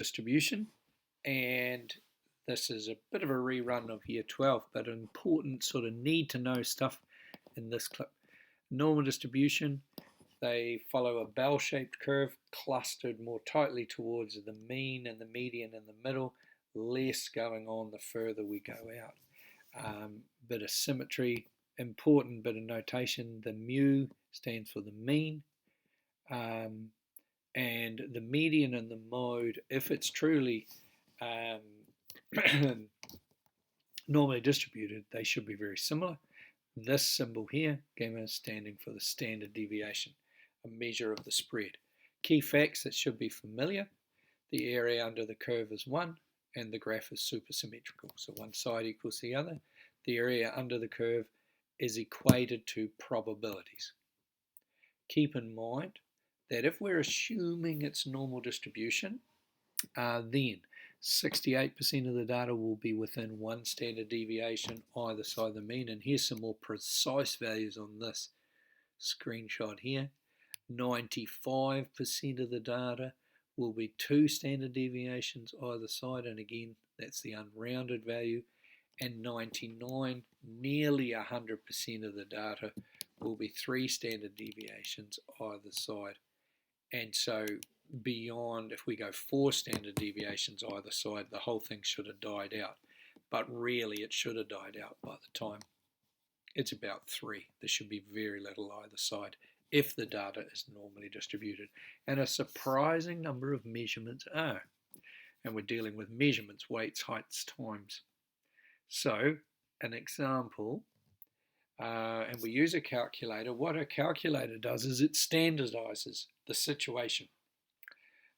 distribution, and this is a bit of a rerun of year 12, but an important sort of need to know stuff in this clip. Normal distribution, they follow a bell-shaped curve clustered more tightly towards the mean and the median in the middle, less going on the further we go out. Bit of symmetry, important bit of notation, the mu stands for the mean, and the median and the mode, if it's truly normally distributed, they should be very similar. This symbol here, gamma, is standing for the standard deviation, a measure of the spread. Key facts that should be familiar: the area under the curve is 1 and the graph is supersymmetrical, so one side equals the other. The area under the curve is equated to probabilities. Keep in mind that if we're assuming it's normal distribution, then 68% of the data will be within one standard deviation either side of the mean. And here's some more precise values on this screenshot here. 95% of the data will be 2 standard deviations either side, and again that's the unrounded value. And 99, nearly 100% of the data will be 3 standard deviations either side. And so beyond, if we go 4 standard deviations either side, the whole thing should have died out. But really it should have died out by the time it's about 3. There should be very little either side if the data is normally distributed. And a surprising number of measurements are. And we're dealing with measurements, weights, heights, times. So an example, and we use a calculator. What a calculator does is it standardizes the situation.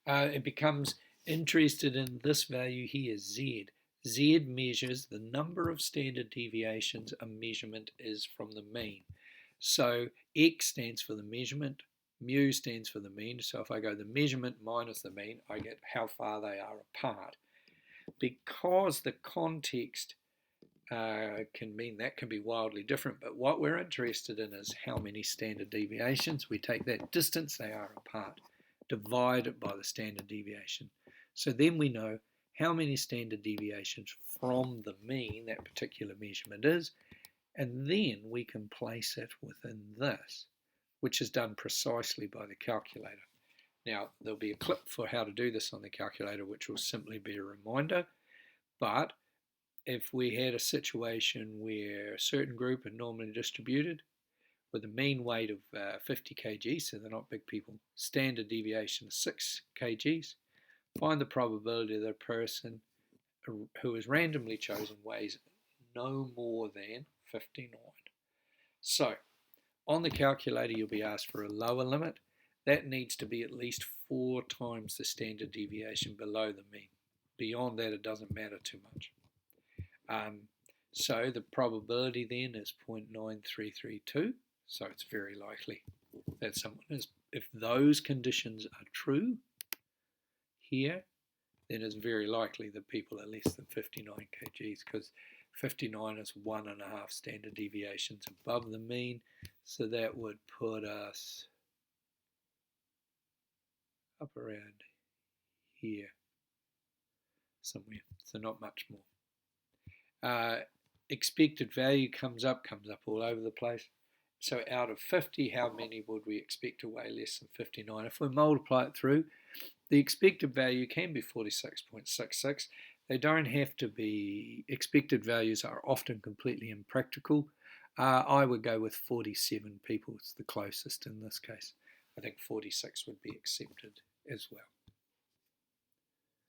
It becomes interested in this value here, Z. Z measures the number of standard deviations a measurement is from the mean. So X stands for the measurement, mu stands for the mean. So if I go the measurement minus the mean, I get how far they are apart. Because the context can mean that can be wildly different, but what we're interested in is how many standard deviations. We take that distance they are apart, divide it by the standard deviation. So then we know how many standard deviations from the mean that particular measurement is, and then we can place it within this, which is done precisely by the calculator. Now, there'll be a clip for how to do this on the calculator, which will simply be a reminder, but if we had a situation where a certain group are normally distributed with a mean weight of 50 kg, so they're not big people, standard deviation of 6 kgs, find the probability that a person who is randomly chosen weighs no more than 59. So on the calculator you'll be asked for a lower limit. That needs to be at least 4 times the standard deviation below the mean. Beyond that it doesn't matter too much. So the probability then is 0.9332, so it's very likely that someone is, if those conditions are true here, then it's very likely that people are less than 59 kgs, because 59 is 1.5 standard deviations above the mean, so that would put us up around here somewhere, so not much more. Expected value comes up all over the place. So out of 50, how many would we expect to weigh less than 59? If we multiply it through, the expected value can be 46.66. They don't have to be. Expected values are often completely impractical. I would go with 47 people. It's the closest in this case. I think 46 would be accepted as well.